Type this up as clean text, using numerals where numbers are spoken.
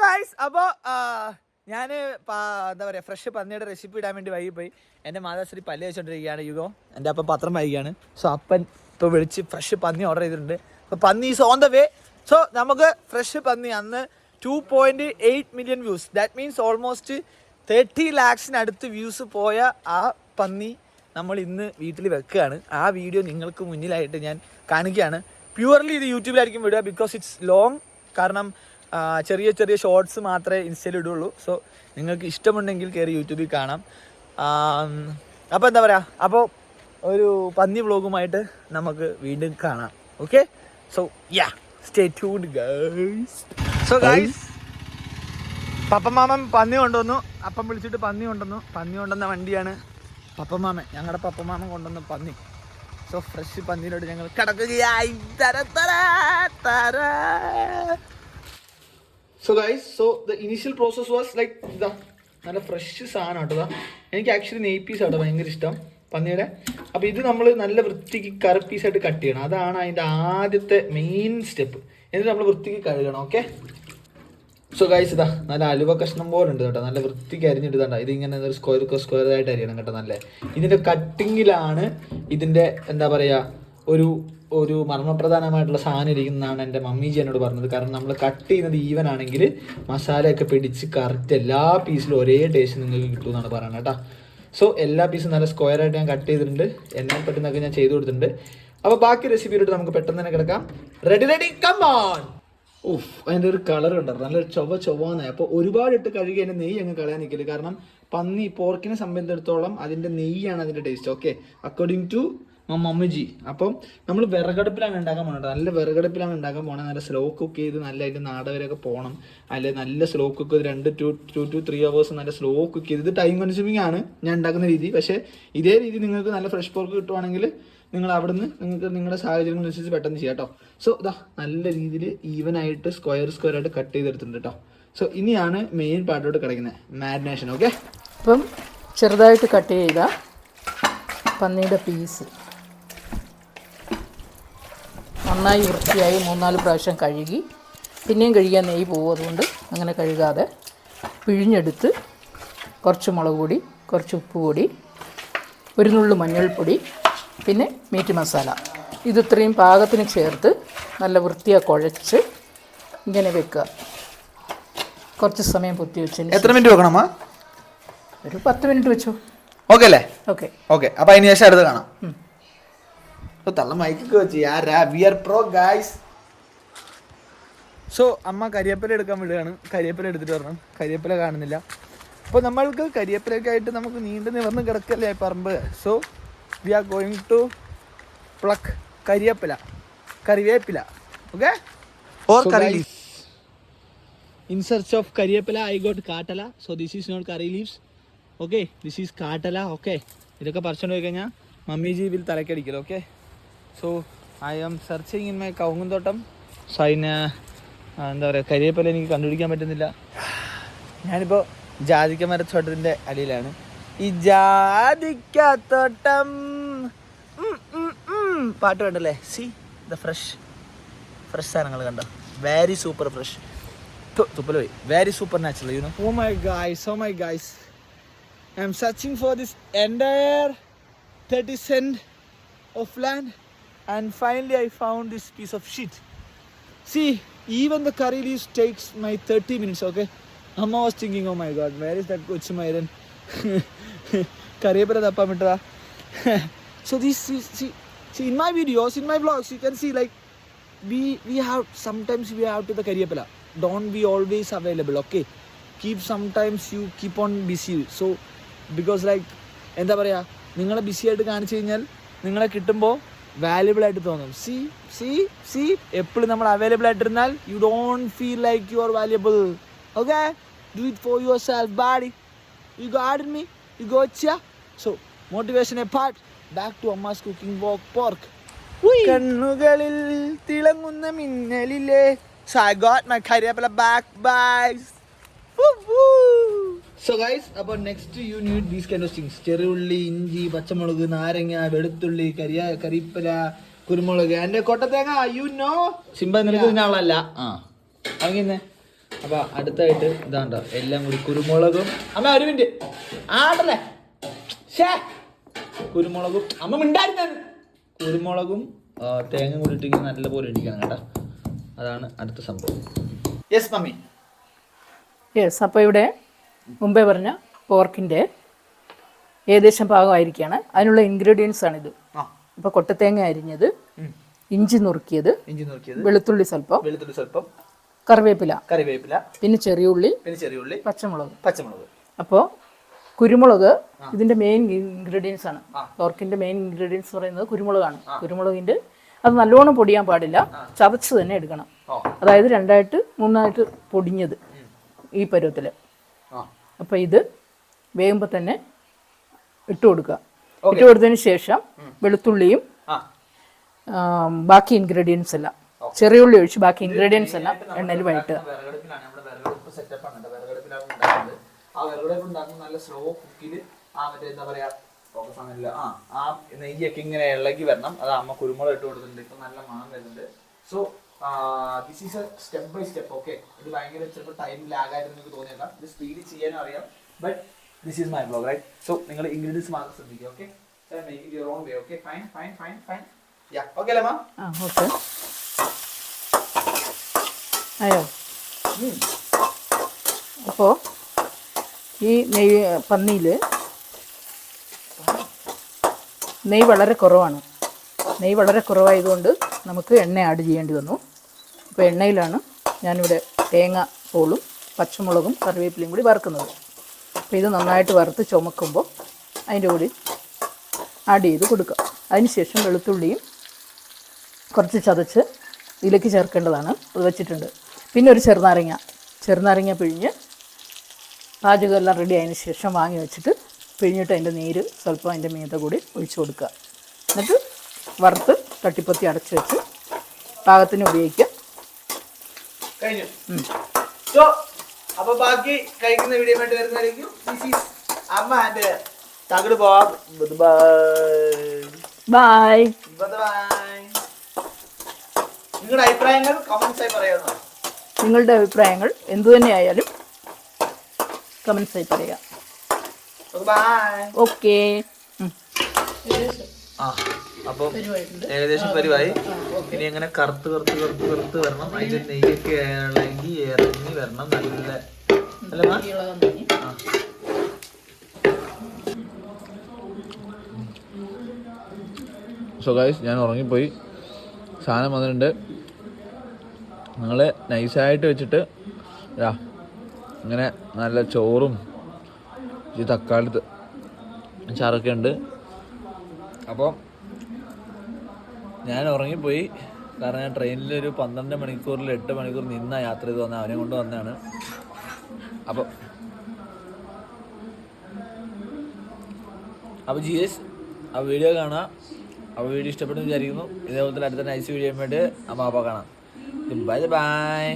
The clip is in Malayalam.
ഗൈസ് അപ്പോൾ ഞാൻ എന്താ പറയുക ഫ്രഷ് പന്നിയുടെ റെസിപ്പി ഇടാൻ വേണ്ടി വൈകിപ്പോയി. എൻ്റെ മാതാശ്രീ പല്ല് വെച്ചോണ്ടിരിക്കുകയാണ് യുഗോ. എൻ്റെ അപ്പം പത്രം വായിക്കുകയാണ്. സോ അപ്പൻ ഇപ്പോൾ വിളിച്ച് ഫ്രഷ് പന്നി ഓർഡർ ചെയ്തിട്ടുണ്ട്. അപ്പോൾ പന്നി is on the way. So നമുക്ക് ഫ്രഷ് പന്നി അന്ന് 2.8 million views, that means almost 30 lakhs views പോയ ആ പന്നി നമ്മൾ ഇന്ന് വീട്ടിൽ വെക്കുകയാണ്. ആ വീഡിയോ നിങ്ങൾക്ക് മുന്നിലായിട്ട് ഞാൻ കാണിക്കുകയാണ്. പ്യുവർലി ഇത് യൂട്യൂബിലായിരിക്കും വിടുക, ബിക്കോസ് ഇറ്റ്സ് ലോങ്. കാരണം ചെറിയ ചെറിയ ഷോർട്സ് മാത്രമേ ഇൻസ്റ്റയിൽ ഇടുള്ളൂ. സോ നിങ്ങൾക്ക് ഇഷ്ടമുണ്ടെങ്കിൽ കയറി യൂട്യൂബിൽ കാണാം. അപ്പോൾ എന്താ പറയുക, അപ്പോൾ ഒരു പന്നി വ്ളോഗുമായിട്ട് നമുക്ക് വീണ്ടും കാണാം. Okay, so ya, stay tuned guys. So guys, പപ്പമാമൻ പന്നി കൊണ്ടുവന്നു. അപ്പം വിളിച്ചിട്ട് പന്നി കൊണ്ടുവന്നു. പന്നി കൊണ്ടുവന്ന വണ്ടിയാണ് പപ്പമാമൻ, ഞങ്ങളുടെ പപ്പമാമൻ കൊണ്ടുവന്ന പന്നി. സോ ഫ്രഷ് പന്നിയിലോട്ട് ഞങ്ങൾ കിടക്കുകയായി. So guys, so the initial process was like ഇതാ, നല്ല ഫ്രഷ് സാധനം കേട്ടോ. എനിക്ക് ആക്ച്വലി നെയ് പീസ് ആട്ടോ ഭയങ്കര ഇഷ്ടം പന്നിയുടെ. അപ്പോൾ ഇത് നമ്മൾ നല്ല വൃത്തിക്ക് കറി പീസായിട്ട് കട്ട് ചെയ്യണം. അതാണ് അതിൻ്റെ ആദ്യത്തെ മെയിൻ സ്റ്റെപ്പ്. എന്നിട്ട് നമ്മൾ വൃത്തിക്ക് കഴുകണം. ഓക്കെ, സോ ഗൈസ്, ഇതാ നല്ല അലുവ കഷ്ണം പോലെ ഉണ്ട് കേട്ടോ. നല്ല വൃത്തിക്ക് അരിഞ്ഞിട്ട് ഇതാ, ഇതിങ്ങനെ ഒരു സ്ക്വയർ ആയിട്ട് അരിയണം കേട്ടോ. നല്ല ഇതിൻ്റെ കട്ടിങ്ങിലാണ് ഇതിൻ്റെ എന്താ പറയുക ഒരു മർമ്മപ്രധാനമായിട്ടുള്ള സാധനം ഇരിക്കുന്നതാണ് എൻ്റെ മമ്മീജി എന്നോട് പറഞ്ഞത്. കാരണം നമ്മൾ കട്ട് ചെയ്യുന്നത് ഈവൻ ആണെങ്കിൽ മസാലയൊക്കെ പിടിച്ച് കറക്റ്റ് എല്ലാ പീസിലും ഒരേ ടേസ്റ്റ് നിങ്ങൾക്ക് കിട്ടുമെന്നാണ് പറയുന്നത് കേട്ടോ. സോ എല്ലാ പീസും നല്ല സ്ക്വയറായിട്ട് ഞാൻ കട്ട് ചെയ്തിട്ടുണ്ട്. എന്നാൽ പറ്റുന്നതൊക്കെ ഞാൻ ചെയ്ത് കൊടുത്തിട്ടുണ്ട്. അപ്പോൾ ബാക്കി റെസിപ്പിയിലോട്ട് നമുക്ക് പെട്ടെന്ന് തന്നെ കിടക്കാം. Ready come on. ഓഫ്, അതിൻ്റെ ഒരു കളർ ഉണ്ടായിരുന്നു, നല്ലൊരു ചൊവ്വാന്നായി. അപ്പോൾ ഒരുപാട് ഇട്ട് കഴുകി അതിൻ്റെ നെയ്യ് അങ്ങ് കളയാൻ നിൽക്കില്ല. കാരണം പന്നി പോർക്കിനെ സംബന്ധിച്ചിടത്തോളം അതിൻ്റെ നെയ്യാണ് അതിൻ്റെ ടേസ്റ്റ്. ഓക്കെ, അക്കോർഡിംഗ് ടു മമ്മിജി. അപ്പം നമ്മൾ വിറകടുപ്പിലാണ് ഉണ്ടാക്കാൻ പോകുന്നത്. നല്ല വിറകടുപ്പിലാണ് ഉണ്ടാക്കാൻ പോകണം. നല്ല സ്ലോ കുക്ക് ചെയ്ത് നല്ല അതിൻ്റെ നാടവരെയൊക്കെ പോകണം. അല്ലെ നല്ല സ്ലോ കുക്ക് 2 to 3 hours നല്ല സ്ലോ കുക്ക് ചെയ്ത്. ഇത് ടൈം കൺസ്യൂമിങ് ആണ് ഞാൻ ഉണ്ടാക്കുന്ന രീതി. പക്ഷേ ഇതേ രീതി നിങ്ങൾക്ക് നല്ല ഫ്രഷ് പോർക്ക് കിട്ടുവാണെങ്കിൽ നിങ്ങൾ അവിടുന്ന് നിങ്ങൾക്ക് നിങ്ങളുടെ സാഹചര്യങ്ങളനുസരിച്ച് പെട്ടെന്ന് ചെയ്യാം കേട്ടോ. സോ ഇതാ നല്ല രീതിയിൽ ഈവനായിട്ട് സ്ക്വയർ ആയിട്ട് കട്ട് ചെയ്തെടുത്തിട്ടുണ്ട് കേട്ടോ. സോ ഇനിയാണ് മെയിൻ പാർട്ടിലോട്ട് കിടക്കുന്നത്, മാരിനേഷൻ. ഓക്കെ, അപ്പം ചെറുതായിട്ട് കട്ട് ചെയ്ത പന്നിയുടെ പീസ് നന്നായി വൃത്തിയായി 3-4 പ്രാവശ്യം കഴുകി, പിന്നെയും കഴുകിയാൽ നെയ്യ് പോകും. അതുകൊണ്ട് അങ്ങനെ കഴുകാതെ പിഴിഞ്ഞെടുത്ത് കുറച്ച് മുളക് പൊടി, കുറച്ച് ഉപ്പ് പൊടി, ഒരു നുള്ളു മഞ്ഞൾപ്പൊടി, പിന്നെ മീറ്റ് മസാല, ഇത്രയും പാകത്തിന് ചേർത്ത് നല്ല വൃത്തിയായി കുഴച്ച് ഇങ്ങനെ വെക്കുക. കുറച്ച് സമയം പൊത്തി വെച്ചതിന് എത്ര മിനിറ്റ് വെക്കണം? ഒരു 10 മിനിറ്റ് വെച്ചോ. ഓക്കെ അല്ലേ? ഓക്കെ. അപ്പോൾ അതിന് ശേഷം അടുത്ത് കാണാം. തള്ള മൈക്കൊക്കെ വെച്ച് we are pro guys. So അമ്മ കരിയേപ്പില എടുക്കാൻ വിടുകയാണ്. കരിയേപ്പില എടുത്തിട്ട് വരണം. കരിയേപ്പില കാണുന്നില്ല. അപ്പോൾ നമ്മൾക്ക് കരിയേപ്പിലൊക്കെ ആയിട്ട് നമുക്ക് നീണ്ടു നിവർന്ന് കിടക്കല്ലേ പറമ്പ്. So we are going to pluck കറിവേപ്പില. Okay, or curry leaves. In search of കരിവേപ്പില ഐ ഗോട്ട് കാട്ടല. So this is not curry leaves. Okay, this is കാട്ടല. ഓക്കെ, ഇതൊക്കെ പറിച്ചുകൊണ്ട് പോയി കഴിഞ്ഞാൽ മമ്മീജി വിൽ തലക്കടിക്കൽ. Okay, so I am searching in my കവുങ്ങുന്തോട്ടം. സോ അതിന് എന്താ പറയുക, കരിവേപ്പില എനിക്ക് കണ്ടുപിടിക്കാൻ പറ്റുന്നില്ല. ഞാനിപ്പോൾ ജാതിക്ക മരത്തോട്ടത്തിൻ്റെ അടിയിലാണ്. ഈ ജാതിക്കത്തോട്ടം പാട്ട് കണ്ടല്ലേ? സി ദ ഫ്രഷ് സാധനങ്ങൾ കണ്ടോ? Very super fresh. തുപ്പൽ പോയി. Very super natural, you know. Oh my guys, I am searching for this entire 30 cent of land, and finally I found this piece of shit. See, even the curry leaves takes my 30 minutes. Okay, Amma was thinking, oh my god, where is that kochumairan kariyapala tappa mittada. So this see in my videos, in my vlogs, you can see like we have to the kariyapala. Don't be always available. Okay, sometimes you keep on busy. So because like എന്താ പറയുക, നിങ്ങളെ ബിസി ആയിട്ട് കാണിച്ചു കഴിഞ്ഞാൽ നിങ്ങളെ കിട്ടുമ്പോൾ വാല്യുബിൾ ആയിട്ട് തോന്നും. സി എപ്പോഴും നമ്മൾ അവൈലബിൾ ആയിട്ടിരുന്നാൽ you don't feel like you are valuable. Okay, do it for yourself body. You garden me, you go ചിയ. So motivation a part. Back to അമ്മാസ് കുക്കിംഗ് പോർക്ക്. കണ്ണുകളിൽ തിളങ്ങുന്ന മിന്നലില്ലേ. സോ ഐ ഗോട്ട് മൈ കരിവേപ്പില ബാക്ക് ബൈസ്. So guys, about next you need these kind of things. ചെറുള്ളി, ഇഞ്ചി, പച്ചമുളക്, നാരങ്ങ, വെളുത്തുള്ളി, കരിപ്പില, കുരുമുളക്, എൻ്റെ കൊട്ടത്തേങ്ങ. യു നോ സിംബ, നിനക്ക് ഇതിനാളല്ല. അങ്ങനെ അപ്പോൾ അടുത്തായിട്ട് ഇതാണ്ടോ എല്ലാം കൂടി കുരുമുളകും അമ്മ ഒരു മിനിറ്റ് ആടല്ലേ ഷേ കുരുമുളകും അമ്മ മിണ്ടായിരുന്നാണ് കുരുമുളകും തേങ്ങ കൂടി ഇട്ടിട്ട് നല്ലപോലെ ഇടിക്കണം കേട്ടോ. അതാണ് അടുത്ത സംഭവം. Yes mummy. യെസ്, അപ്പോൾ ഇവിടെ മുമ്പേ പറഞ്ഞ പോർക്കിൻ്റെ ഏകദേശം പാകമായിരിക്കുകയാണ്. അതിനുള്ള ഇൻഗ്രീഡിയൻസ് ആണിത്. ഇപ്പോൾ കൊട്ടത്തേങ്ങ അരിഞ്ഞത്, ഇഞ്ചി നുറുക്കിയത്, വെളുത്തുള്ളി സ്വല്പം, കറിവേപ്പില, പിന്നെ ചെറിയ ഉള്ളി, പച്ചമുളക്. അപ്പോൾ കുരുമുളക് ഇതിൻ്റെ മെയിൻ ഇൻഗ്രീഡിയൻസ് ആണ്. പോർക്കിൻ്റെ മെയിൻ ഇൻഗ്രീഡിയൻസ് പറയുന്നത് കുരുമുളകാണ്. കുരുമുളകിൻ്റെ അത് നല്ലോണം പൊടിയാൻ പാടില്ല, ചതച്ച് തന്നെ എടുക്കണം. അതായത് 2 3 പൊടിഞ്ഞത് ഈ പരുവത്തിൽ. അപ്പോൾ ഇത് വേകുമ്പോൾ തന്നെ ഇട്ട് കൊടുക്കുക. ഇട്ട് കൊടുത്തതിന് ശേഷം വെളുത്തുള്ളിയും ബാക്കി ഇൻഗ്രീഡിയൻസ് എല്ലാം, ചെറിയ ഉള്ളി ഒഴിച്ച് ബാക്കി ഇൻഗ്രീഡിയൻസ് എല്ലാം എണ്ണയിൽ വഴറ്റുക. നല്ല സ്ലോ കുക്കിൽ എന്താ പറയാ ആ നെയ്യൊക്കെ ഇങ്ങനെ ഇളകി വരണം. അത് അമ്മ കുരുമുളക് ഇട്ട് കൊടുത്തിട്ടുണ്ട്. ഇപ്പൊ നല്ല മണം വരുന്നുണ്ട്. So this is a step by step. Okay, ഇത് ഭയങ്കര ചിലപ്പോൾ ടൈം ലാഗായിട്ട് നിങ്ങൾക്ക് തോന്നിയേക്കാം. ഇത് സ്പീഡിൽ ചെയ്യാനും അറിയാം, but this is my blog, right? So നിങ്ങൾ ഇൻഗ്രീഡിയൻസ് മാത്രം ശ്രദ്ധിക്കുക. Okay, make it your own way. Okay, fine. Ya, okay അല്ലേ മാം? ഓക്കെ അയ്യോ. അപ്പോൾ ഈ പന്നിയിൽ നെയ്യ് വളരെ കുറവാണ്. നെയ്യ് വളരെ കുറവായതുകൊണ്ട് നമുക്ക് എണ്ണ ആഡ് ചെയ്യേണ്ടി വന്നു. അപ്പോൾ എണ്ണയിലാണ് ഞാനിവിടെ തേങ്ങാപ്പോളും പച്ചമുളകും കറിവേപ്പിലയും കൂടി വറുക്കുന്നത്. അപ്പോൾ ഇത് നന്നായിട്ട് വറുത്ത് ചുമക്കുമ്പോൾ അതിൻ്റെ കൂടി ആഡ് ചെയ്ത് കൊടുക്കുക. അതിനുശേഷം വെളുത്തുള്ളിയും കുറച്ച് ചതച്ച് ഇതിലേക്ക് ചേർക്കേണ്ടതാണ്. അത് വെച്ചിട്ടുണ്ട്. പിന്നെ ഒരു ചെറുനാരങ്ങ പിഴിഞ്ഞ് പാചകം എല്ലാം റെഡി ആയതിന് ശേഷം വാങ്ങി വെച്ചിട്ട് പിഴിഞ്ഞിട്ട് അതിൻ്റെ നീര് സ്വല്പം അതിൻ്റെ മീത കൂടി ഒഴിച്ച് കൊടുക്കുക. എന്നിട്ട് വറുത്ത് തട്ടിപ്പൊത്തി അടച്ച് വെച്ച് പാകത്തിന് ഉപയോഗിക്കുക. കഴിഞ്ഞു. സോ അപ്പോൾ ബാക്കി കഴിക്കുന്ന വീഡിയോ ആയിട്ട് വരുന്നതായിരിക്കും. ദിസ് ഈസ് അമ്മ ആൻഡ് തകട് ബോബ്. ബൈ. നിങ്ങളുടെ അഭിപ്രായങ്ങൾ കമന്റ്സായി പറയാവുന്നതാണ്. നിങ്ങളുടെ അഭിപ്രായങ്ങൾ എന്തു തന്നെയായാലും കമന്റ്സായി പറയുക. ഓക്കെ. അപ്പം ഏകദേശം പരിവായി. ഇനി അങ്ങനെ കറുത്ത് വരണം. അതിന്റെ നെയ്യൊക്കെ ഇറങ്ങി വരണം. നല്ല സോ ഗൈസ്, ഞാൻ ഉറങ്ങിപ്പോയി. സാധനം വന്നിട്ടുണ്ട്. നിങ്ങൾ നൈസായിട്ട് വെച്ചിട്ട് ഇങ്ങനെ നല്ല ചോറും ഈ തക്കാളി ചാറൊക്കെ ഉണ്ട്. അപ്പോൾ ഞാൻ ഉറങ്ങിപ്പോയി. കാരണം ഞാൻ ട്രെയിനിൽ ഒരു 12 മണിക്കൂറിൽ 8 മണിക്കൂർ നിന്ന യാത്ര ചെയ്ത് വന്ന അവനെ കൊണ്ട് വന്നതാണ്. അപ്പോൾ ജിഎസ് ആ വീഡിയോ കാണാം. അപ്പോൾ വീഡിയോ ഇഷ്ടപ്പെട്ടെന്ന് വിചാരിക്കുന്നു. ഇതേപോലത്തെ അടുത്ത നൈസ് വീഡിയോ വേണ്ടി അമ്മ കാണാം. ബൈ.